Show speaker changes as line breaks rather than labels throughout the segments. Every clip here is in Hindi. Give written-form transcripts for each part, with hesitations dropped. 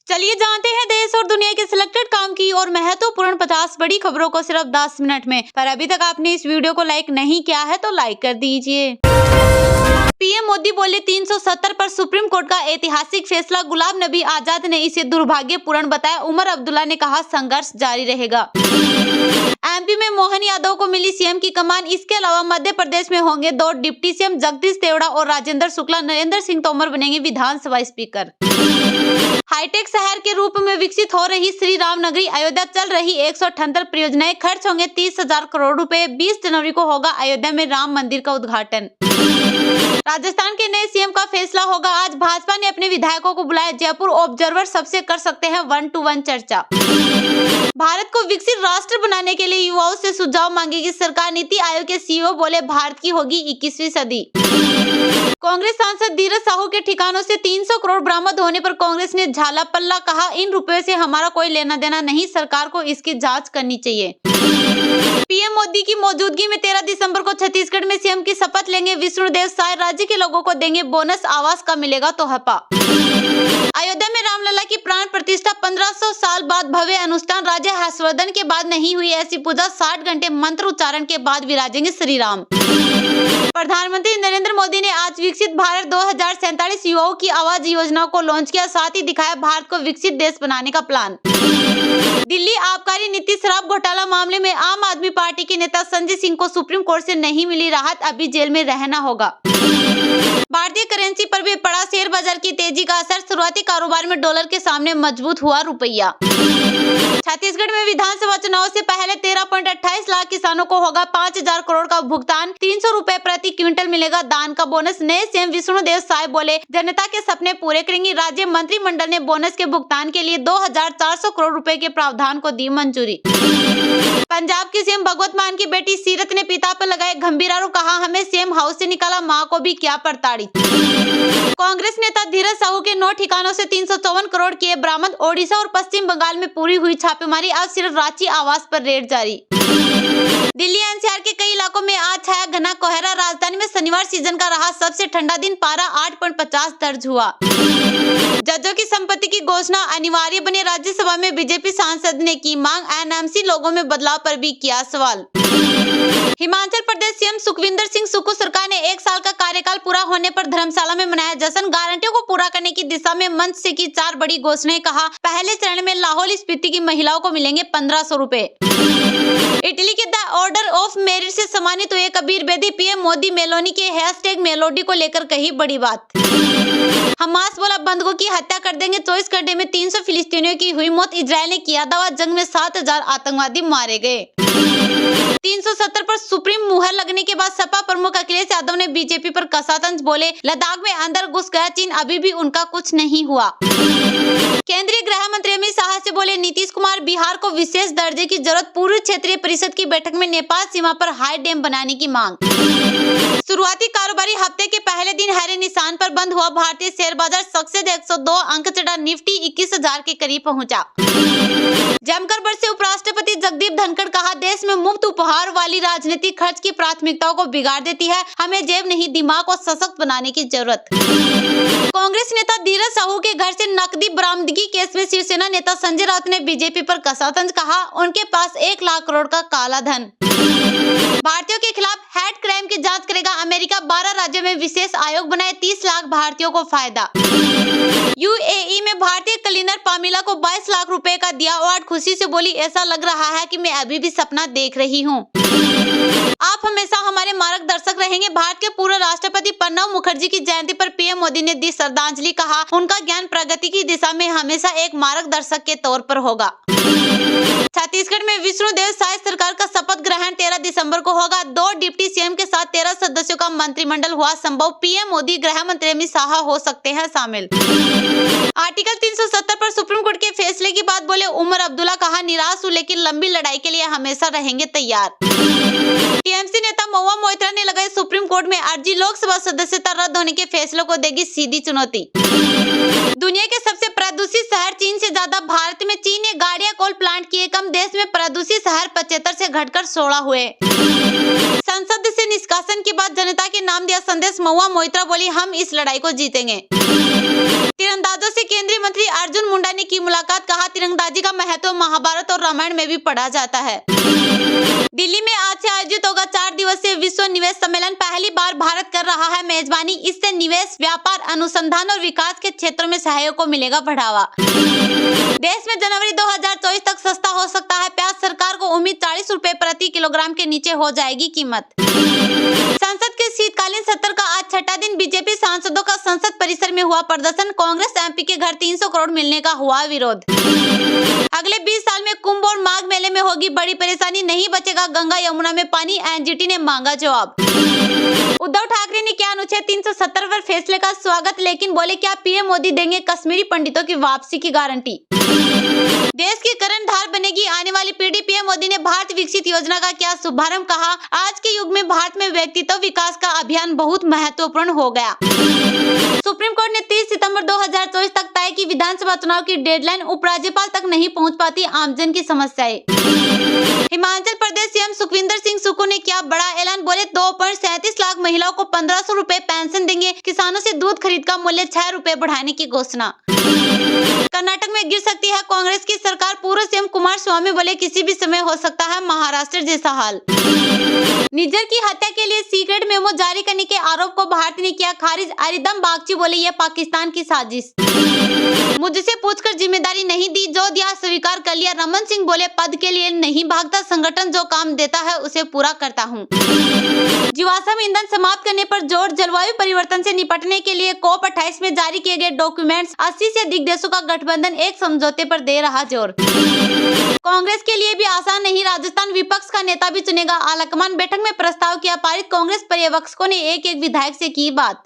चलिए जानते हैं देश और दुनिया के सिलेक्टेड काम की और महत्वपूर्ण 50 बड़ी खबरों को सिर्फ 10 मिनट में। पर अभी तक आपने इस वीडियो को लाइक नहीं किया है तो लाइक कर दीजिए। पीएम मोदी बोले 370 पर सुप्रीम कोर्ट का ऐतिहासिक फैसला, गुलाम नबी आजाद ने इसे दुर्भाग्यपूर्ण बताया। उमर अब्दुल्ला ने कहा संघर्ष जारी रहेगा। एमपी में मोहन यादव को मिली सीएम की कमान। इसके अलावा मध्य प्रदेश में होंगे 2 डिप्टी सीएम, जगदीश देवड़ा और राजेंद्र शुक्ला। नरेंद्र सिंह तोमर बनेंगे विधानसभा स्पीकर। हाईटेक शहर के रूप में विकसित हो रही श्री राम नगरी अयोध्या, चल रही 178 परियोजनाएं, खर्च होंगे 30,000 करोड़ रुपए। 20 जनवरी को होगा अयोध्या में राम मंदिर का उद्घाटन। राजस्थान के नए सीएम का फैसला होगा आज। भाजपा ने अपने विधायकों को बुलाया। जयपुर ऑब्जर्वर सबसे कर सकते हैं 1-to-1 चर्चा। भारत को विकसित राष्ट्र बनाने के लिए युवाओं से सुझाव मांगेगी सरकार। नीति आयोग के सीईओ बोले भारत की होगी 21वीं सदी। कांग्रेस सांसद धीरज साहू के ठिकानों से 300 करोड़ बरामद होने पर कांग्रेस ने झाला पल्ला, कहा इन रुपयों से हमारा कोई लेना देना नहीं, सरकार को इसकी जांच करनी चाहिए। पीएम मोदी की मौजूदगी में 13 दिसंबर को छत्तीसगढ़ में सीएम की शपथ लेंगे विष्णुदेव साय। राज्य के लोगों को देंगे बोनस, आवास का मिलेगा तोहफा। अयोध्या में रामलला की प्राण प्रतिष्ठा, 1500 साल बाद भव्य अनुष्ठान। राजा हर्षवर्धन के बाद नहीं हुई ऐसी पूजा, 60 घंटे मंत्र उच्चारण के बाद विराजेंगे श्री राम। प्रधानमंत्री नरेंद्र मोदी ने आज विकसित भारत 2047 युवाओं की आवाज योजना को लॉन्च किया। साथ ही दिखाया भारत को विकसित देश बनाने का प्लान। दिल्ली आबकारी नीति शराब घोटाला मामले में आम आदमी पार्टी के नेता संजय सिंह को सुप्रीम कोर्ट से नहीं मिली राहत, अभी जेल में रहना होगा। भारतीय करेंसी पर भी पड़ा शेयर बाजार की तेजी का असर। शुरुआती कारोबार में डॉलर के सामने मजबूत हुआ रुपया। छत्तीसगढ़ में विधानसभा चुनाव से पहले 13.28 लाख किसानों को होगा 5,000 करोड़ का भुगतान। 300 रुपए प्रति क्विंटल मिलेगा दान का बोनस। नए सीएम विष्णुदेव साय बोले जनता के सपने पूरे करेंगी। राज्य मंत्रिमंडल ने बोनस के भुगतान के लिए 2,400 करोड़ रुपए के प्रावधान को दी मंजूरी। पंजाब की सीएम भगवत मान की बेटी सीरत ने पिता पर लगाए गंभीर आरोप, कहा हमें सीएम हाउस से निकाला, मां को भी किया प्रताड़ित। कांग्रेस नेता धीरज साहू के 9 ठिकानों से 354 करोड़ किए बरामद। ओडिशा और पश्चिम बंगाल में पूरी हुई छापेमारी, अब सिर्फ रांची आवास पर रेड जारी। दिल्ली एनसीआर के कई इलाकों में आज छाया घना कोहरा। राजधानी में शनिवार सीजन का रहा सबसे ठंडा दिन, पारा 8.50 दर्ज हुआ। जजों की संपत्ति की घोषणा अनिवार्य बने, राज्यसभा में बीजेपी सांसद ने की मांग। एनएमसी लोगों में बदलाव पर भी किया सवाल। हिमाचल प्रदेश सीएम सुखविंदर सिंह सुक्खू सरकार ने 1 साल का कार्यकाल पूरा होने पर धर्मशाला में मनाया जश्न। गारंटियों को पूरा करने की दिशा में मंच से की 4 बड़ी घोषणाएं, कहा पहले चरण में लाहौल स्पीति की महिलाओं को मिलेंगे 1500 रुपए। इटली के द ऑर्डर ऑफ मेरिट से सम्मानित हुए कबीर बेदी। पीएम मोदी मेलोनी के हैशटैग मेलोडी को लेकर कही बड़ी बात। हमास बोला बंधकों की हत्या कर देंगे। 24 घंटे में 300 फिलिस्तीनियों की हुई मौत। इजरायल ने किया दावा, जंग में 7,000 आतंकवादी मारे गए। 370 पर सुप्रीम मुहर लगने के बाद सपा प्रमुख अखिलेश यादव ने बीजेपी पर कसा तंज। बोले लद्दाख में अंदर घुस गया चीन, अभी भी उनका कुछ नहीं हुआ। केंद्रीय गृह मंत्री अमित शाह से बोले नीतीश कुमार, बिहार को विशेष दर्जे की जरूरत। पूर्व क्षेत्रीय परिषद की बैठक में नेपाल सीमा पर हाई डैम बनाने की मांग। शुरुआती कारोबारी हफ्ते के पहले दिन हरे निशान पर बंद हुआ भारतीय शेयर बाजार। सक्सेस 102 अंक चढ़ा, निफ्टी 21,000 के करीब पहुंचा। जमकर बरसे उपराष्ट्रपति जगदीप धनखड़, कहा देश में मुफ्त उपहार वाली राजनीति खर्च की प्राथमिकताओं को बिगाड़ देती है। हमें जेब नहीं दिमाग को सशक्त बनाने की जरूरत। कांग्रेस नेता धीरज साहू के घर से नकदी बरामदगी केस में शिवसेना नेता संजय राउत ने बीजेपी पर कसा तंज, कहा उनके पास 1 लाख करोड़ का काला धन। भारतीयों के खिलाफ हेट क्राइम की जांच करेगा अमेरिका। 12 राज्यों में विशेष आयोग बनाए, 30 लाख भारतीयों को फायदा। यूएई में भारतीय क्लीनर पामिला को 22 लाख रुपए का दिया अवार्ड। खुशी से बोली ऐसा लग रहा है कि मैं अभी भी सपना देख रही हूँ। आप हमेशा हमारे मार्गदर्शक रहेंगे। भारत के पूर्व राष्ट्रपति प्रणब मुखर्जी की जयंती पर पीएम मोदी ने दी श्रद्धांजलि, कहा उनका ज्ञान प्रगति की दिशा में हमेशा एक मार्गदर्शक के तौर पर होगा। छत्तीसगढ़ में विष्णुदेव साय सरकार का शपथ ग्रहण 13 दिसंबर को होगा। 2 डिप्टी सीएम के साथ 13 सदस्यों का मंत्रिमंडल हुआ संभव। पीएम मोदी, गृह मंत्री अमित शाह हो सकते हैं शामिल। आर्टिकल 370 पर सुप्रीम कोर्ट के फैसले की बात बोले उमर अब्दुल्ला, कहा निराश हूं लेकिन लंबी लड़ाई के लिए हमेशा रहेंगे तैयार। टीएमसी नेता महुआ मोइत्रा ने लगाई सुप्रीम कोर्ट में अर्जी, लोकसभा सदस्यता रद्द होने के फैसले को देगी सीधी चुनौती। दुनिया के सबसे प्रदूषित शहर चीन से ज्यादा भारत में। चीन ने गाड़ियां कोल प्लांट किए कम, देश में प्रदूषित शहर 75 से घटकर 16 हुए। संसद से निष्कासन के बाद जनता के नाम दिया संदेश, महुआ मोइत्रा बोली हम इस लड़ाई को जीतेंगे। तीरंदाजों से केंद्रीय मंत्री अर्जुन मुंडा ने की मुलाकात, कहा तिरंगबाजी का महत्व महाभारत और रामायण में भी पढ़ा जाता है। दिल्ली में आज से आयोजित होगा 4 दिवसीय विश्व निवेश सम्मेलन। पहली बार भारत कर रहा है मेजबानी। इससे निवेश, व्यापार, अनुसंधान और विकास के क्षेत्रों में सहयोग को मिलेगा बढ़ावा। देश में जनवरी 2024 तक सस्ता हो सकता है प्याज। सरकार को उम्मीद 40 रुपए प्रति किलोग्राम के नीचे हो जाएगी कीमत। संसद के शीतकालीन सत्र का आज छठा दिन। बीजेपी सांसदों का संसद परिसर में हुआ प्रदर्शन। कांग्रेस एमपी के घर 300 करोड़ मिलने का हुआ विरोध। अगले 20 साल में कुंभ और माघ मेले में होगी बड़ी परेशानी, नहीं बचेगा गंगा यमुना में पानी, एनजीटी ने मांगा जवाब। उद्धव ठाकरे ने किया अनुच्छेद 370 पर फैसले का स्वागत, लेकिन बोले क्या पीएम मोदी देंगे कश्मीरी पंडितों की वापसी की गारंटी। देश की कर्णधार बनेगी आने वाली पीढ़ी। पीएम मोदी ने भारत विकसित योजना का किया शुभारंभ, कहा आज के युग में भारत में व्यक्तित्व विकास का अभियान बहुत महत्वपूर्ण हो गया। सुप्रीम कोर्ट ने 30 सितंबर 2024 तक तय की विधानसभा चुनाव की डेडलाइन। उपराज्यपाल तक नहीं पहुंच पाती आमजन की समस्याएं। हिमाचल प्रदेश सीएम सुखविंदर सिंह सुक्खू ने किया बड़ा ऐलान, बोले 2.37 लाख महिलाओं को 1500 रुपए पेंशन देंगे। किसानों से दूध खरीद का मूल्य 6 रुपए बढ़ाने की घोषणा। कर्नाटक में गिर सकती है कांग्रेस की सरकार। पूर्व सीएम कुमारस्वामी बोले किसी भी समय हो सकता है महाराष्ट्र जैसा हाल। निज्जर की हत्या के लिए सीक्रेट मेमो जारी करने के आरोप को भारत ने किया खारिज। अरिंदम बागची बोले यह पाकिस्तान की साजिश। मुझसे पूछकर जिम्मेदारी नहीं दी, जो दिया स्वीकार कर लिया। रमन सिंह बोले पद के लिए नहीं भागता, संगठन जो काम देता है उसे पूरा करता हूँ। जीवाश्म ईंधन समाप्त करने पर जोर। जलवायु परिवर्तन से निपटने के लिए COP 28 में जारी किए गए डॉक्यूमेंट्स। 80 से अधिक देशों का गठबंधन एक समझौते पर दे रहा जोर। कांग्रेस के लिए भी आसान नहीं, राजस्थान विपक्ष का नेता भी चुनेगा आलाकमान। बैठक में प्रस्ताव किया पारित। कांग्रेस पर्यवेक्षकों ने एक विधायक से की बात।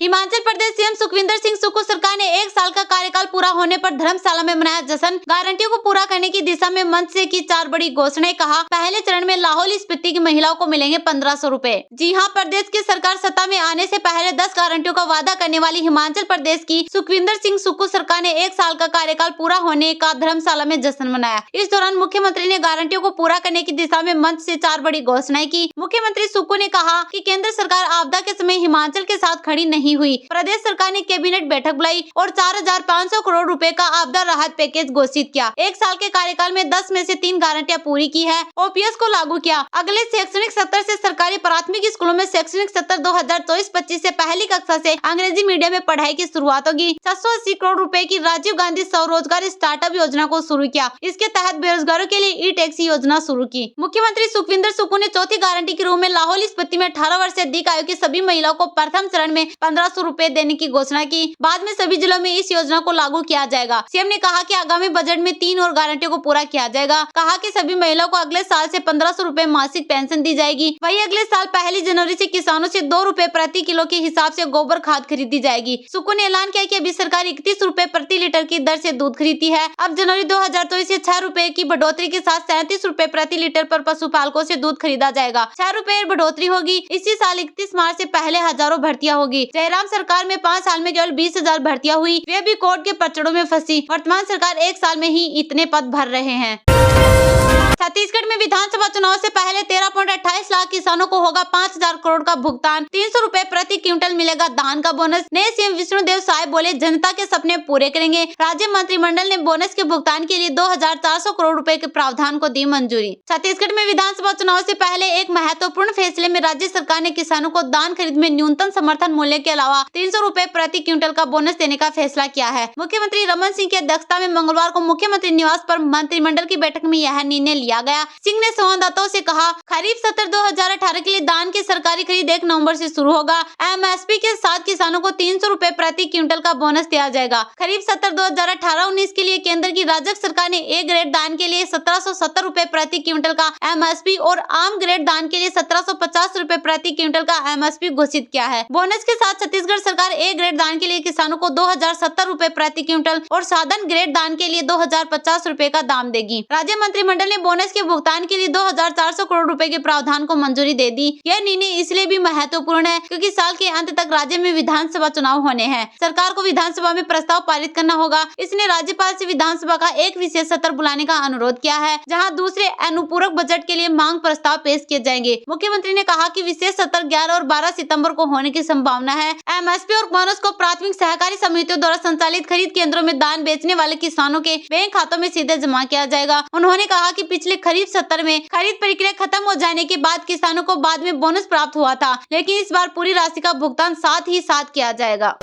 हिमाचल प्रदेश सीएम सुखविंदर सिंह सुक्खू सरकार ने 1 साल का कार्यकाल पूरा होने पर धर्मशाला में मनाया जश्न। गारंटियों को पूरा करने की दिशा में मंच से की 4 बड़ी घोषणाएं, कहा पहले चरण में लाहौल स्पीति की महिलाओं को मिलेंगे 1500 रुपए। जी हां, प्रदेश की सरकार सत्ता में आने से पहले 10 गारंटियों का वादा करने वाली हिमाचल प्रदेश की सुखविंदर सिंह सुक्खू सरकार ने 1 साल का कार्यकाल पूरा होने का धर्मशाला में जश्न मनाया। इस दौरान मुख्यमंत्री ने गारंटियों को पूरा करने की दिशा में मंच से 4 बड़ी घोषणाएं की। मुख्यमंत्री सुक्खू ने कहा कि केंद्र सरकार आपदा के समय हिमाचल के साथ खड़ी नहीं हुई। प्रदेश सरकार ने कैबिनेट बैठक बुलाई और 4500 करोड़ रुपए का आपदा राहत पैकेज घोषित किया। 1 साल के कार्यकाल में 10 में से 3 गारंटियां पूरी की है। ओपीएस को लागू किया। अगले शैक्षणिक सत्र से सरकारी प्राथमिक स्कूलों में शैक्षणिक सत्र 2024-25 से पहली कक्षा से अंग्रेजी मीडियम में पढ़ाई की शुरुआत होगी। 780 करोड़ रुपए की राजीव गांधी स्वरोजगार स्टार्टअप योजना को शुरू किया। इसके तहत बेरोजगारों के लिए ई टैक्सी योजना शुरू की। मुख्यमंत्री सुखविंदर सुक्खू ने चौथी गारंटी के रूप में लाहौल स्पीति में 18 वर्ष से अधिक आयु की सभी महिलाओं को प्रथम चरण में 1500 रुपए देने की घोषणा की। बाद में सभी जिलों में इस योजना को लागू किया जाएगा। सीएम ने कहा कि आगामी बजट में 3 और गारंटियों को पूरा किया जाएगा। कहा कि सभी महिलाओं को अगले साल से 1500 रुपए मासिक पेंशन दी जाएगी। वहीं अगले साल 1 जनवरी से किसानों से 2 रुपए प्रति किलो के हिसाब से गोबर खाद खरीदी जाएगी। सुक्खू ने ऐलान किया कि अभी सरकार 31 रुपए प्रति लीटर की दर से दूध खरीदती है। अब जनवरी 2024 से 6 रुपए की बढ़ोतरी के साथ 37 रुपए प्रति लीटर पर पशुपालकों से दूध खरीदा जाएगा। 6 रुपए बढ़ोतरी होगी। इसी साल 31 मार्च से पहले हजारों भर्तियां होगी। जयराम सरकार में 5 साल में केवल 20,000 भर्तियां हुई, वे भी कोर्ट के पचड़ों में फंसी। वर्तमान सरकार 1 साल में ही इतने पद भर रहे हैं। छत्तीसगढ़ में विधानसभा चुनाव से पहले 13.28 लाख किसानों को होगा 5000 करोड़ का भुगतान। 300 रुपए प्रति क्विंटल मिलेगा धान का बोनस। नए सीएम विष्णुदेव साय बोले जनता के सपने पूरे करेंगे। राज्य मंत्रिमंडल ने बोनस के भुगतान के लिए 2400 करोड़ रुपए के प्रावधान को दी मंजूरी। छत्तीसगढ़ में विधानसभा चुनाव से पहले एक महत्वपूर्ण फैसले में राज्य सरकार ने किसानों को धान खरीद में न्यूनतम समर्थन मूल्य के अलावा 300 रुपए प्रति क्विंटल का बोनस देने का फैसला किया है। मुख्यमंत्री रमन सिंह की अध्यक्षता में मंगलवार को मुख्यमंत्री निवास पर मंत्रिमंडल की बैठक में यह निर्णय लिया गया। सिंह ने संवाददाताओं से कहा, खरीफ सत्र 2018 के लिए धान की सरकारी खरीद 1 नवंबर से शुरू होगा। एमएसपी के साथ किसानों को 300 रुपए प्रति क्विंटल का बोनस दिया जाएगा। खरीफ सत्र 2018-19 के लिए केंद्र की राज्य सरकार ने ए ग्रेड धान के लिए 1770 रुपए प्रति क्विंटल का एमएसपी और आम ग्रेड धान के लिए 1750 रुपए प्रति क्विंटल का एमएसपी घोषित किया है। बोनस के साथ छत्तीसगढ़ सरकार ए ग्रेड धान के लिए किसानों को 2070 रुपए प्रति क्विंटल और साधारण ग्रेड धान के लिए 2050 रुपए का दाम देगी। राज्य मंत्रिमंडल ने बोनस बोनस के भुगतान के लिए 2400 करोड़ रुपए के प्रावधान को मंजूरी दे दी। यह निर्णय इसलिए भी महत्वपूर्ण है क्योंकि साल के अंत तक राज्य में विधानसभा चुनाव होने हैं। सरकार को विधानसभा में प्रस्ताव पारित करना होगा। इसने राज्यपाल से विधानसभा का एक विशेष सत्र बुलाने का अनुरोध किया है, जहां दूसरे अनुपूरक बजट के लिए मांग प्रस्ताव पेश किए जाएंगे। मुख्यमंत्री ने कहा कि विशेष सत्र 11 और 12 सितंबर को होने की संभावना है। एमएसपी और बोनस को प्राथमिक सहकारी समितियों द्वारा संचालित खरीद केंद्रों में धान बेचने वाले किसानों के बैंक खातों में सीधे जमा किया जाएगा। उन्होंने कहा कि पिछले खरीफ सत्र में खरीद प्रक्रिया खत्म हो जाने के बाद किसानों को बाद में बोनस प्राप्त हुआ था, लेकिन इस बार पूरी राशि का भुगतान साथ ही साथ किया जाएगा।